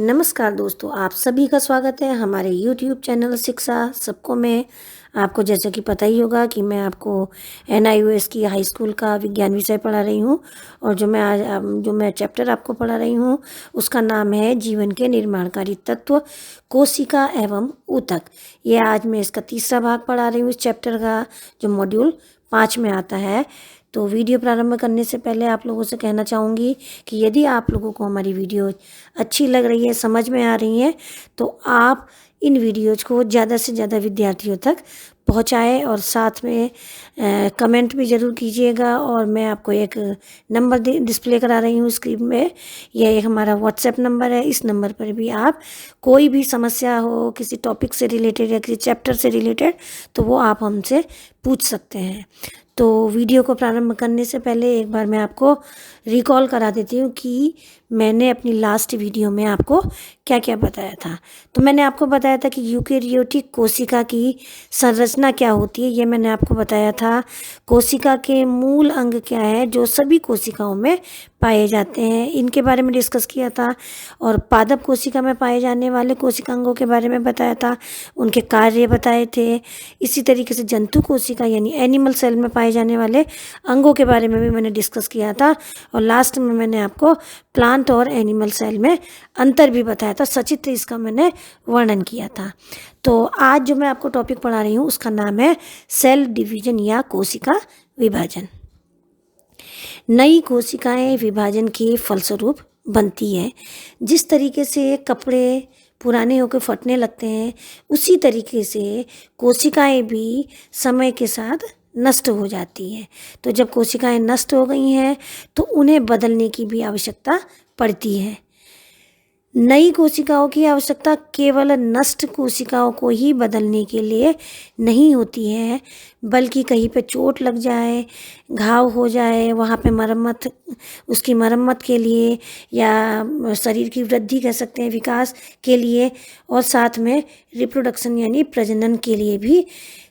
नमस्कार दोस्तों, आप सभी का स्वागत है हमारे यूट्यूब चैनल शिक्षा सबको में। आपको जैसे कि पता ही होगा कि मैं आपको NIOS की हाई स्कूल का विज्ञान विषय पढ़ा रही हूँ। और जो मैं चैप्टर आपको पढ़ा रही हूँ उसका नाम है जीवन के निर्माणकारी तत्व, कोशिका एवं ऊतक। ये आज मैं इसका तीसरा भाग पढ़ा रही हूँ इस चैप्टर का, जो मॉड्यूल 5 में आता है। तो वीडियो प्रारंभ करने से पहले आप लोगों से कहना चाहूँगी कि यदि आप लोगों को हमारी वीडियो अच्छी लग रही है, समझ में आ रही है, तो आप इन वीडियोज़ को ज़्यादा से ज़्यादा विद्यार्थियों तक पहुँचाएँ और साथ में कमेंट भी ज़रूर कीजिएगा। और मैं आपको एक नंबर डिस्प्ले करा रही हूँ स्क्रीन में। यह एक हमारा व्हाट्सएप नंबर है। इस नंबर पर भी आप कोई भी समस्या हो किसी टॉपिक से रिलेटेड या किसी चैप्टर से रिलेटेड, तो वो आप हमसे पूछ सकते हैं। तो वीडियो को प्रारंभ करने से पहले एक बार मैं आपको रिकॉल करा देती हूँ कि मैंने अपनी लास्ट वीडियो में आपको क्या क्या बताया था। तो मैंने आपको बताया था कि यूकेरियोटिक कोशिका की संरचना क्या होती है, ये मैंने आपको बताया था। कोशिका के मूल अंग क्या है जो सभी कोशिकाओं में पाए जाते हैं, इनके बारे में डिस्कस किया था। और पादप कोशिका में पाए जाने वाले कोशिकांगों के बारे में बताया था, उनके कार्य बताए थे। इसी तरीके से जंतु कोशिका यानी एनिमल सेल में पाए जाने वाले अंगों के बारे में भी मैंने डिस्कस किया था। और लास्ट में मैंने आपको प्लांट और एनिमल सेल में अंतर भी बताया था, सचित्र इसका मैंने वर्णन किया था। तो आज जो मैं आपको टॉपिक पढ़ा रही हूँ उसका नाम है सेल डिवीजन या कोशिका विभाजन। नई कोशिकाएं विभाजन के फलस्वरूप बनती है। जिस तरीके से कपड़े पुराने होकर फटने लगते हैं, उसी तरीके से कोशिकाएं भी समय के साथ नष्ट हो जाती हैं। तो जब कोशिकाएं नष्ट हो गई हैं तो उन्हें बदलने की भी आवश्यकता पड़ती है। नई कोशिकाओं की आवश्यकता केवल नष्ट कोशिकाओं को ही बदलने के लिए नहीं होती है, बल्कि कहीं पे चोट लग जाए, घाव हो जाए, वहाँ पे उसकी मरम्मत के लिए, या शरीर की वृद्धि कह सकते हैं, विकास के लिए, और साथ में रिप्रोडक्शन यानी प्रजनन के लिए भी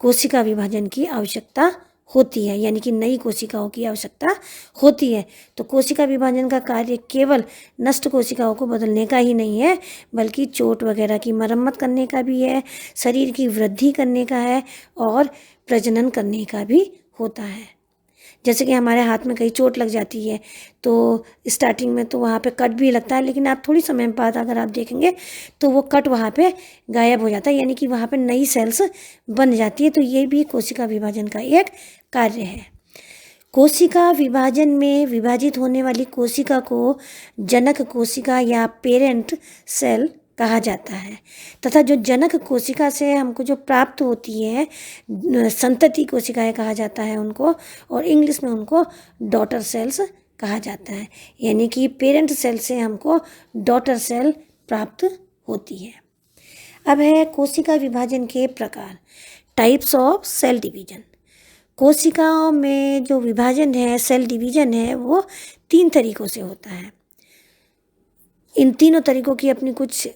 कोशिका विभाजन की आवश्यकता होती है, यानी कि नई कोशिकाओं की आवश्यकता होती है। तो कोशिका विभाजन का कार्य केवल नष्ट कोशिकाओं को बदलने का ही नहीं है, बल्कि चोट वगैरह की मरम्मत करने का भी है, शरीर की वृद्धि करने का है, और प्रजनन करने का भी होता है। जैसे कि हमारे हाथ में कहीं चोट लग जाती है तो स्टार्टिंग में तो वहाँ पे कट भी लगता है, लेकिन आप थोड़ी समय बाद अगर आप देखेंगे तो वो कट वहाँ पे गायब हो जाता है, यानी कि वहाँ पे नई सेल्स बन जाती है। तो ये भी कोशिका विभाजन का एक कार्य है। कोशिका विभाजन में विभाजित होने वाली कोशिका को जनक कोशिका या पेरेंट सेल कहा जाता है, तथा जो जनक कोशिका से हमको जो प्राप्त होती है संतति कोशिकाएं कहा जाता है उनको, और इंग्लिश में उनको डॉटर सेल्स कहा जाता है। यानी कि पेरेंट सेल से हमको डॉटर सेल प्राप्त होती है। अब है कोशिका विभाजन के प्रकार, टाइप्स ऑफ सेल डिवीजन। कोशिकाओं में जो विभाजन है, सेल डिवीजन है, वो 3 तरीकों से होता है। इन तीनों तरीकों की अपनी कुछ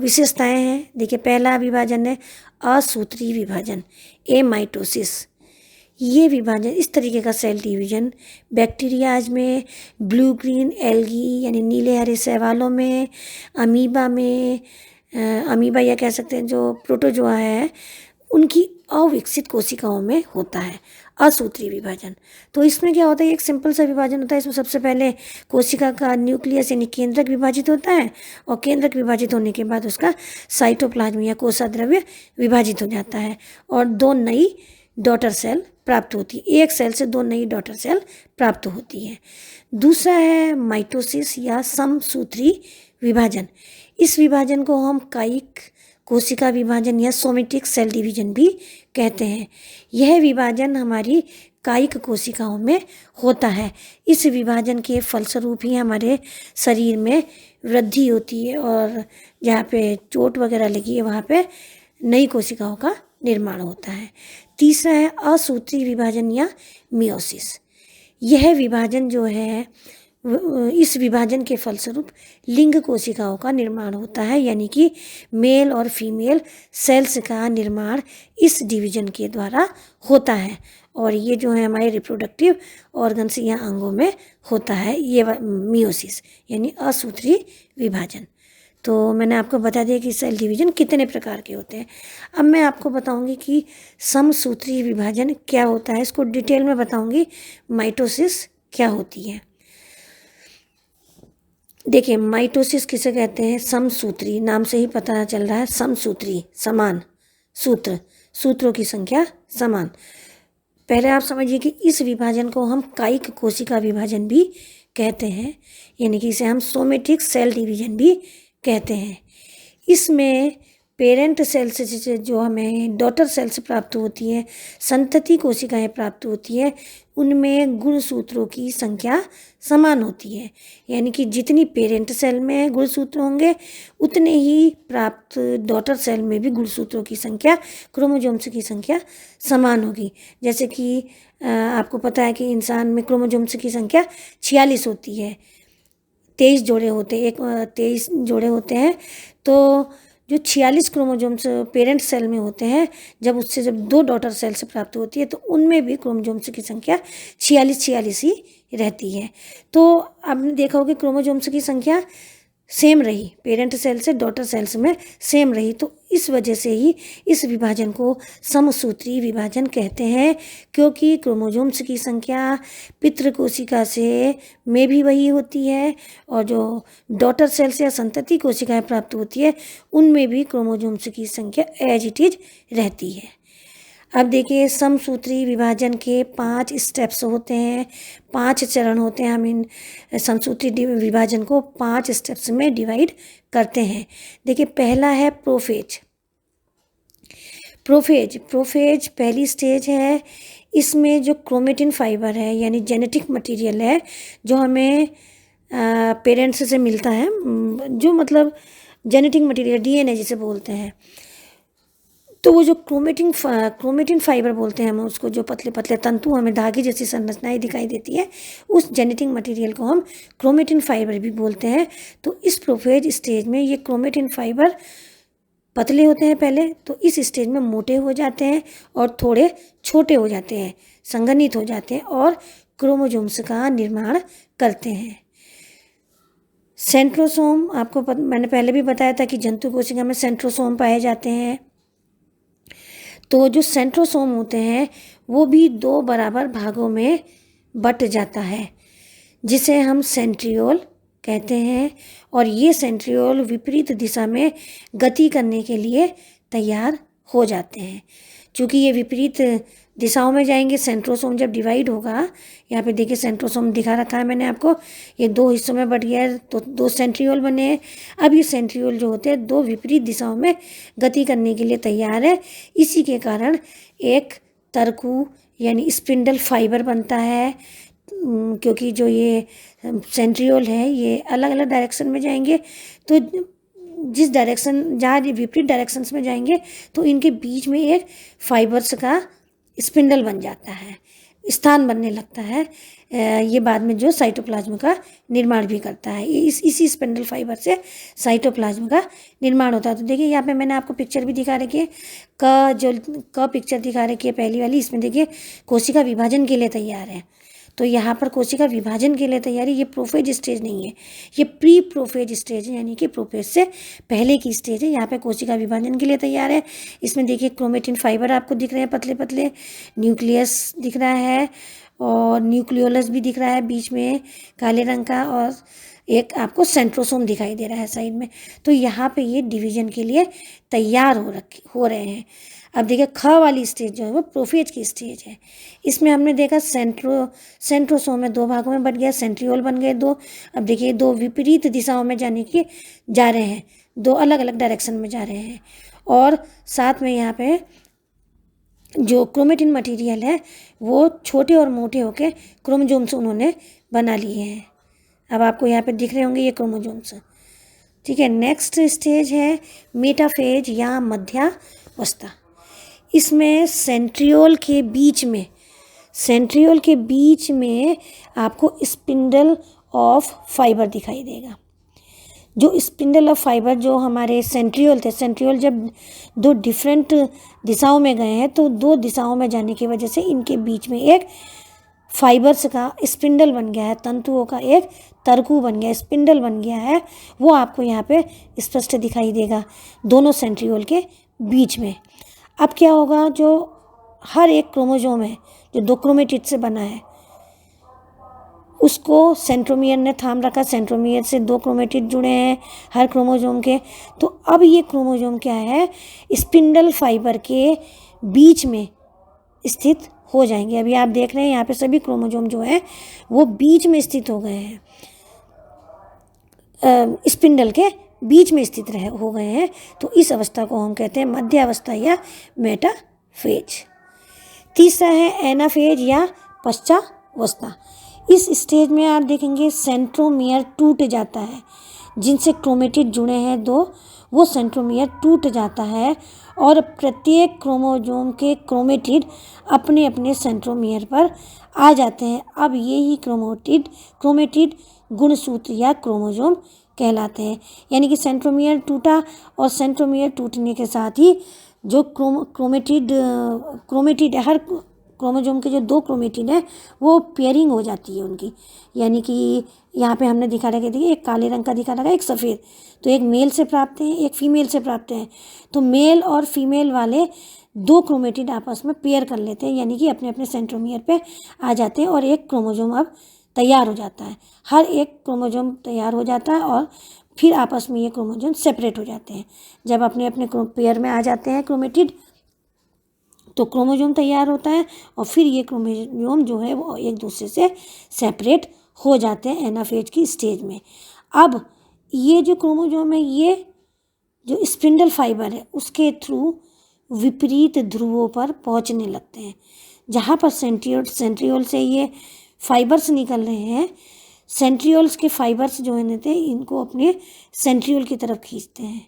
विशेषताएं हैं। देखिए, पहला विभाजन है असूत्री विभाजन, एमाइटोसिस। ये विभाजन, इस तरीके का सेल डिवीजन बैक्टीरियाज में, ब्लू ग्रीन एल्गी यानी नीले हरे शैवालों में, अमीबा या कह सकते हैं जो प्रोटोजोआ है, उनकी अविकसित कोशिकाओं में होता है असूत्री विभाजन। तो इसमें क्या होता है, एक सिंपल सा विभाजन होता है। इसमें सबसे पहले कोशिका का न्यूक्लियस यानी केंद्रक विभाजित होता है, और केंद्रक विभाजित होने के बाद उसका साइटोप्लाज्म या कोशाद्रव्य विभाजित हो जाता है, और 2 नई डॉटर सेल प्राप्त होती है। एक सेल से 2 नई डॉटर सेल प्राप्त होती है। दूसरा है माइटोसिस या समसूत्री विभाजन। इस विभाजन को हम कायिक कोशिका विभाजन या सोमेटिक सेल डिवीजन भी कहते हैं। यह विभाजन हमारी कायिक कोशिकाओं में होता है। इस विभाजन के फलस्वरूप ही हमारे शरीर में वृद्धि होती है, और जहाँ पे चोट वगैरह लगी है वहाँ पे नई कोशिकाओं का निर्माण होता है। तीसरा है असूत्री विभाजन या मियोसिस। यह विभाजन जो है, इस विभाजन के फलस्वरूप लिंग कोशिकाओं का निर्माण होता है, यानी कि मेल और फीमेल सेल्स का निर्माण इस डिवीजन के द्वारा होता है। और ये जो है हमारे रिप्रोडक्टिव ऑर्गन्स या अंगों में होता है, ये मियोसिस यानी असूत्री विभाजन। तो मैंने आपको बता दिया कि सेल डिवीजन कितने प्रकार के होते हैं। अब मैं आपको बताऊंगी कि समसूत्री विभाजन क्या होता है, इसको डिटेल में बताऊंगी। माइटोसिस क्या होती है। देखिए, माइटोसिस किसे कहते हैं? समसूत्री, नाम से ही पता चल रहा है, समसूत्री, समान सूत्र, सूत्रों की संख्या समान। पहले आप समझिए कि इस विभाजन को हम कायिक कोशिका विभाजन भी कहते हैं, यानी कि इसे हम सोमेटिक सेल डिवीजन भी कहते हैं। इसमें पेरेंट सेल से जो हमें डॉटर सेल से प्राप्त होती है, संतति कोशिकाएं प्राप्त होती है, उनमें गुणसूत्रों की संख्या समान होती है। यानी कि जितनी पेरेंट सेल में गुणसूत्र होंगे उतने ही प्राप्त डॉटर सेल में भी गुणसूत्रों की संख्या, क्रोमोसोम्स की संख्या समान होगी। जैसे कि आपको पता है कि इंसान में क्रोमोसोम्स की संख्या 46 होती है, 23 जोड़े होते हैं, 23 जोड़े होते हैं। तो जो 46 क्रोमोसोम्स पेरेंट सेल में होते हैं, जब दो डॉटर सेल से प्राप्त होती है तो उनमें भी क्रोमोसोम्स की संख्या 46 ही रहती है। तो आपने देखा होगा कि क्रोमोसोम्स की संख्या सेम रही, पेरेंट सेल से डॉटर सेल्स में सेम रही, तो इस वजह से ही इस विभाजन को समसूत्री विभाजन कहते हैं, क्योंकि क्रोमोसोम्स की संख्या पितृ कोशिका से में भी वही होती है और जो डॉटर सेल से या संतति कोशिकाएं प्राप्त होती है उनमें भी क्रोमोसोम्स की संख्या एज इट इज रहती है। अब देखिए, समसूत्री विभाजन के 5 स्टेप्स होते हैं, 5 चरण होते हैं। हम इन समसूत्री विभाजन को 5 स्टेप्स में डिवाइड करते हैं। देखिए, पहला है प्रोफेज। प्रोफेज पहली स्टेज है। इसमें जो क्रोमेटिन फाइबर है, यानी जेनेटिक मटेरियल है, जो हमें पेरेंट्स से मिलता है, जो मतलब जेनेटिक मटेरियल, डीएनए जिसे बोलते हैं, तो वो जो क्रोमेटिन फाइबर बोलते हैं हम उसको, जो पतले पतले तंतु हमें धागे जैसी संरचनाएं दिखाई देती है, उस जेनेटिक मटेरियल को हम क्रोमेटिन फाइबर भी बोलते हैं। तो इस प्रोफेज स्टेज में ये क्रोमेटिन फाइबर पतले होते हैं पहले, तो इस स्टेज में मोटे हो जाते हैं और थोड़े छोटे हो जाते हैं, संघनित हो जाते हैं और क्रोमोसोम्स का निर्माण करते हैं। सेंट्रोसोम, मैंने पहले भी बताया था कि जंतु कोशिका में सेंट्रोसोम पाए जाते हैं। तो जो सेंट्रोसोम होते हैं वो भी 2 बराबर भागों में बट जाता है, जिसे हम सेंट्रियोल कहते हैं। और ये सेंट्रियोल विपरीत दिशा में गति करने के लिए तैयार हो जाते हैं। चूँकि ये विपरीत दिशाओं में जाएंगे, सेंट्रोसोम जब डिवाइड होगा, यहाँ पे देखिए सेंट्रोसोम दिखा रखा है मैंने आपको, ये 2 हिस्सों में बट गया है, तो 2 सेंट्रियोल बने हैं। अब ये सेंट्रियोल जो होते हैं 2 विपरीत दिशाओं में गति करने के लिए तैयार है। इसी के कारण एक तरकू यानी स्पिंडल फाइबर बनता है, क्योंकि जो ये सेंट्रियोल है ये अलग अलग डायरेक्शन में जाएंगे, तो जिस डायरेक्शन, जहाँ विपरीत डायरेक्शंस में जाएंगे तो इनके बीच में एक फाइबर्स का स्पिंडल बन जाता है, स्थान बनने लगता है। ये बाद में जो साइटोप्लाज्म का निर्माण भी करता है, इसी स्पिंडल फाइबर से साइटोप्लाज्म का निर्माण होता है। तो देखिए, यहाँ पे मैंने आपको पिक्चर भी दिखा रखी है, क पिक्चर दिखा रखी है पहली वाली, इसमें देखिए कोशिका विभाजन के लिए तैयार है। तो यहाँ पर कोशिका विभाजन के लिए तैयारी, ये प्रोफेज स्टेज नहीं है, ये प्री प्रोफेज स्टेज है, यानी कि प्रोफेज से पहले की स्टेज है। यहाँ पे कोशिका विभाजन के लिए तैयार है। इसमें देखिए क्रोमेटिन फाइबर आपको दिख रहे हैं पतले पतले, न्यूक्लियस दिख रहा है और न्यूक्लियोलस भी दिख रहा है बीच में काले रंग का, और एक आपको सेंट्रोसोम दिखाई दे रहा है साइड में। तो यहाँ पे ये डिवीजन के लिए तैयार हो रहे हैं। अब देखिए, ख वाली स्टेज जो है वो प्रोफेज की स्टेज है। इसमें हमने देखा सेंट्रोसोम में 2 भागों में बट गया, सेंट्रियोल बन गए 2। अब देखिए 2 विपरीत दिशाओं में जा रहे हैं, 2 अलग अलग डायरेक्शन में जा रहे हैं, और साथ में यहाँ पे जो क्रोमेटिन मटेरियल है वो छोटे और मोटे होके क्रोमोसोम्स उन्होंने बना लिए हैं। अब आपको यहाँ पे दिख रहे होंगे ये क्रोमोसोम्स, ठीक है। नेक्स्ट स्टेज है मेटाफेज या मध्यावस्था। इसमें सेंट्रियोल के बीच में आपको स्पिंडल ऑफ फाइबर दिखाई देगा। जो स्पिंडल ऑफ फाइबर जो हमारे सेंट्रियोल थे, सेंट्रियोल जब 2 डिफरेंट दिशाओं में गए हैं तो 2 दिशाओं में जाने की वजह से इनके बीच में एक फाइबर्स का स्पिंडल बन गया है, तंतुओं का एक तरकू बन गया, स्पिंडल बन गया है, वो आपको यहाँ पे स्पष्ट दिखाई देगा दोनों सेंट्रियोल के बीच में। अब क्या होगा, जो हर एक क्रोमोसोम है जो 2 क्रोमेटिड से बना है, उसको सेंट्रोमियर ने थाम रखा, सेंट्रोमियर से 2 क्रोमेटिड जुड़े हैं हर क्रोमोसोम के। तो अब ये क्रोमोसोम क्या है, स्पिंडल फाइबर के बीच में स्थित हो जाएंगे। अभी आप देख रहे हैं यहाँ पे सभी क्रोमोसोम जो है वो बीच में स्थित हो गए हैं, स्पिंडल के बीच में स्थित हो गए हैं। तो इस अवस्था को हम कहते हैं मध्य अवस्था या मेटाफेज। तीसरा है एनाफेज या पश्चावस्था। इस स्टेज में आप देखेंगे सेंट्रोमियर टूट जाता है, जिनसे क्रोमेटिड जुड़े हैं 2, वो सेंट्रोमियर टूट जाता है और प्रत्येक क्रोमोसोम के क्रोमेटिड अपने अपने सेंट्रोमियर पर आ जाते हैं। अब यही क्रोमेटिड गुणसूत्र या क्रोमोसोम कहलाते हैं। यानी कि सेंट्रोमियर टूटा और सेंट्रोमियर टूटने के साथ ही जो क्रोमेटिड हर क्रोमोसोम के जो 2 क्रोमेटिड है वो पेयरिंग हो जाती है उनकी। यानी कि यहाँ पे हमने दिखा रखा है, एक काले रंग का दिखा रखा है, एक सफ़ेद, तो एक मेल से प्राप्त है, एक फीमेल से प्राप्त है। तो मेल और फीमेल वाले 2 क्रोमेटिड आपस में पेयर कर लेते हैं, यानी कि अपने अपने सेंट्रोमियर पे आ जाते हैं और एक क्रोमोसोम अब तैयार हो जाता है। हर एक क्रोमोसोम तैयार हो जाता है और फिर आपस में ये क्रोमोसोम सेपरेट हो जाते हैं। जब अपने अपने पेयर में आ जाते हैं क्रोमेटिड, तो क्रोमोसोम तैयार होता है और फिर ये क्रोमोसोम जो है वो एक दूसरे से सेपरेट हो जाते हैं एनाफेज की स्टेज में। अब ये जो क्रोमोसोम है, ये जो स्पिंडल फाइबर है उसके थ्रू विपरीत ध्रुवों पर पहुंचने लगते हैं। जहाँ पर सेंट्रियोल से ये फाइबर्स निकल रहे हैं, सेंट्रियोल्स के फाइबर्स जो है इनको अपने सेंट्रियोल की तरफ खींचते हैं।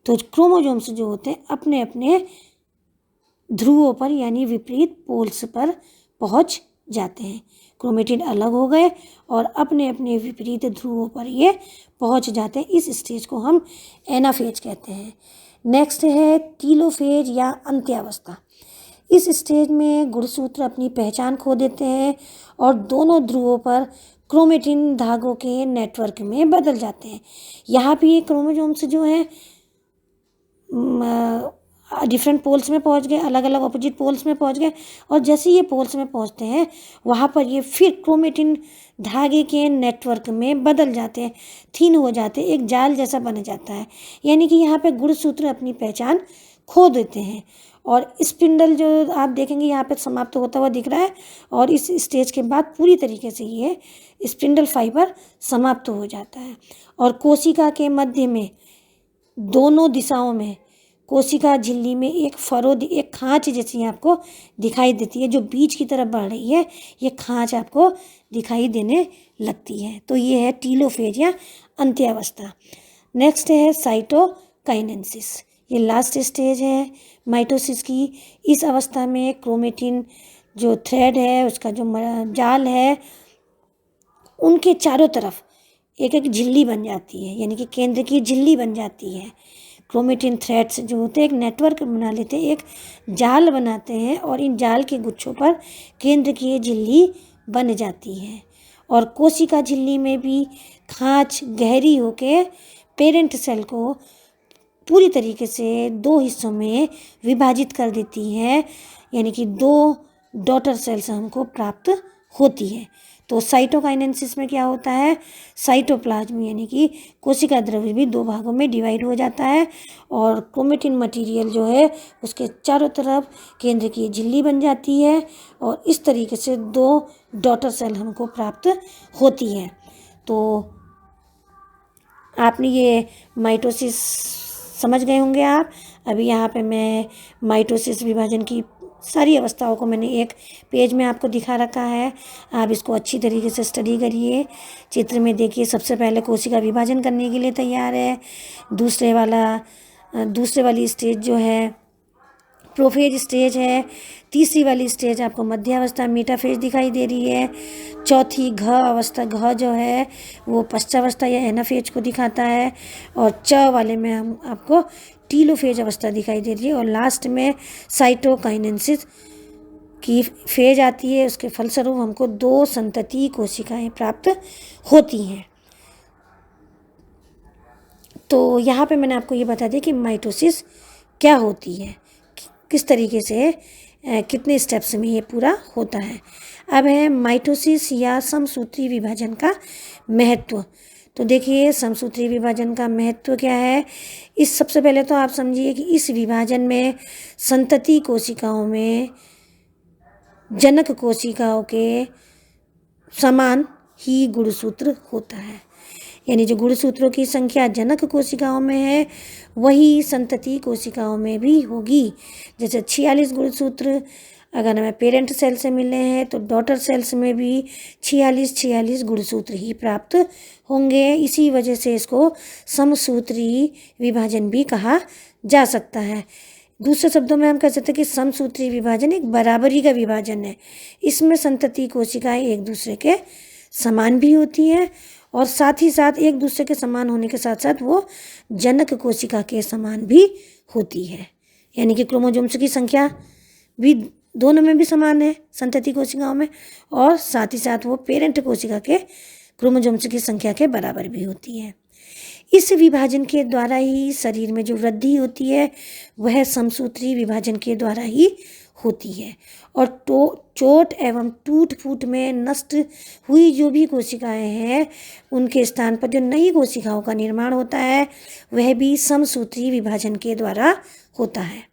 तो क्रोमोसोम्स जो होते हैं अपने अपने ध्रुवों पर यानी विपरीत पोल्स पर पहुंच जाते हैं। क्रोमेटिड अलग हो गए और अपने अपने विपरीत ध्रुवों पर ये पहुंच जाते हैं। इस स्टेज को हम एनाफेज कहते हैं। नेक्स्ट है टीलोफेज या अंत्यावस्था। इस स्टेज में गुणसूत्र अपनी पहचान खो देते हैं और दोनों ध्रुवों पर क्रोमेटिन धागों के नेटवर्क में बदल जाते हैं। यहाँ भी ये क्रोमोसोम्स जो हैं डिफरेंट पोल्स में पहुंच गए, अलग अलग ऑपोजिट पोल्स में पहुंच गए और जैसे ये पोल्स में पहुंचते हैं वहाँ पर ये फिर क्रोमेटिन धागे के नेटवर्क में बदल जाते हैं, थिन हो जाते हैं, एक जाल जैसा बन जाता है। यानी कि यहाँ पे गुणसूत्र अपनी पहचान खो देते हैं और स्पिंडल जो आप देखेंगे यहाँ पे समाप्त होता हुआ दिख रहा है और इस स्टेज के बाद पूरी तरीके से ये स्पिंडल फाइबर समाप्त हो जाता है। और कोशिका के मध्य में दोनों दिशाओं में कोशिका झिल्ली में एक फरो, एक खांच जैसी आपको दिखाई देती है, जो बीच की तरफ बढ़ रही है, ये खांच आपको दिखाई देने लगती है। तो ये है टीलोफेज या अंत्यावस्था। नेक्स्ट है साइटोकाइनेसिस। ये लास्ट स्टेज है माइटोसिस की। इस अवस्था में क्रोमेटिन जो थ्रेड है, उसका जो जाल है, उनके चारों तरफ एक एक झिल्ली बन जाती है, यानी कि केंद्र की झिल्ली बन जाती है। क्रोमेटिन थ्रेड्स जो होते हैं एक नेटवर्क बना लेते हैं, एक जाल बनाते हैं और इन जाल के गुच्छों पर केंद्र की झिल्ली बन जाती है। और कोशिका झिल्ली में भी खांच गहरी होके पेरेंट सेल को पूरी तरीके से 2 हिस्सों में विभाजित कर देती है, यानी कि 2 डॉटर सेल्स हमको प्राप्त होती है। तो साइटोकाइनेसिस में क्या होता है, साइटोप्लाज्म यानी कि कोशिका द्रव्य भी 2 भागों में डिवाइड हो जाता है और क्रोमेटिन मटेरियल जो है उसके चारों तरफ केंद्र की झिल्ली बन जाती है और इस तरीके से 2 डॉटर सेल हमको प्राप्त होती है। तो आपने ये माइटोसिस समझ गए होंगे आप। अभी यहाँ पे मैं माइटोसिस विभाजन की सारी अवस्थाओं को मैंने एक पेज में आपको दिखा रखा है, आप इसको अच्छी तरीके से स्टडी करिए। चित्र में देखिए, सबसे पहले कोशिका विभाजन करने के लिए तैयार है। दूसरे वाली स्टेज जो है प्रोफेज स्टेज है। तीसरी वाली स्टेज आपको मध्यावस्था मेटाफेज दिखाई दे रही है। चौथी घ जो है वो पश्चावस्था या एनाफेज को दिखाता है और च वाले में हम आपको टीलोफेज अवस्था दिखाई दे रही है और लास्ट में साइटोकाइनेसिस की फेज आती है, उसके फलस्वरूप हमको 2 संतति कोशिकाएं प्राप्त होती हैं। तो यहाँ पे मैंने आपको ये बता दिया कि माइटोसिस क्या होती है, किस तरीके से कितने स्टेप्स में ये पूरा होता है। अब है माइटोसिस या समसूत्री विभाजन का महत्व। तो देखिए समसूत्री विभाजन का महत्व क्या है। इस सबसे पहले तो आप समझिए कि इस विभाजन में संतति कोशिकाओं में जनक कोशिकाओं के समान ही गुणसूत्र होता है, यानी जो गुणसूत्रों की संख्या जनक कोशिकाओं में है वही संतति कोशिकाओं में भी होगी। जैसे 46 गुणसूत्र अगर हमें पेरेंट सेल से मिले हैं तो डॉटर सेल्स में भी 46 गुणसूत्र ही प्राप्त होंगे। इसी वजह से इसको समसूत्री विभाजन भी कहा जा सकता है। दूसरे शब्दों में हम कह सकते हैं कि समसूत्री विभाजन एक बराबरी का विभाजन है। इसमें संतति कोशिकाएं एक दूसरे के समान भी होती हैं और साथ ही साथ एक दूसरे के समान होने के साथ साथ वो जनक कोशिका के समान भी होती है, यानी कि क्रोमोसोम्स की संख्या भी दोनों में भी समान है संतति कोशिकाओं में, और साथ ही साथ वो पेरेंट कोशिका के क्रोमोसोम्स की संख्या के बराबर भी होती है। इस विभाजन के द्वारा ही शरीर में जो वृद्धि होती है वह समसूत्री विभाजन के द्वारा ही होती है, और चोट एवं टूट फूट में नष्ट हुई जो भी कोशिकाएं हैं उनके स्थान पर जो नई कोशिकाओं का निर्माण होता है वह भी समसूत्री विभाजन के द्वारा होता है।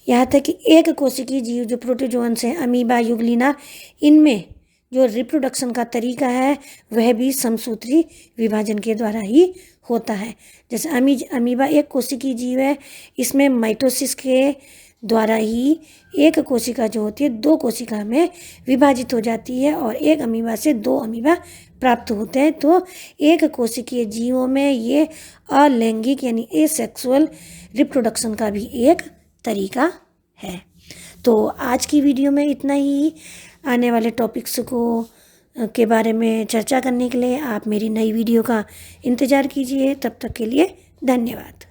यहाँ तक कि एक कोशिकीय जीव जो प्रोटोजोअन्स हैं, अमीबा, युगलिना, इनमें जो रिप्रोडक्शन का तरीका है वह भी समसूत्री विभाजन के द्वारा ही होता है। जैसे अमीबा एक कोशिकीय जीव है, इसमें माइटोसिस के द्वारा ही एक कोशिका जो होती है 2 कोशिका में विभाजित हो जाती है और एक अमीबा से 2 अमीबा प्राप्त होते हैं। तो एक कोशिकीय जीवों में ये अलैंगिक यानी एसेक्सुअल रिप्रोडक्शन का भी एक तरीका है। तो आज की वीडियो में इतना ही। आने वाले टॉपिक्स के बारे में चर्चा करने के लिए आप मेरी नई वीडियो का इंतज़ार कीजिए। तब तक के लिए धन्यवाद।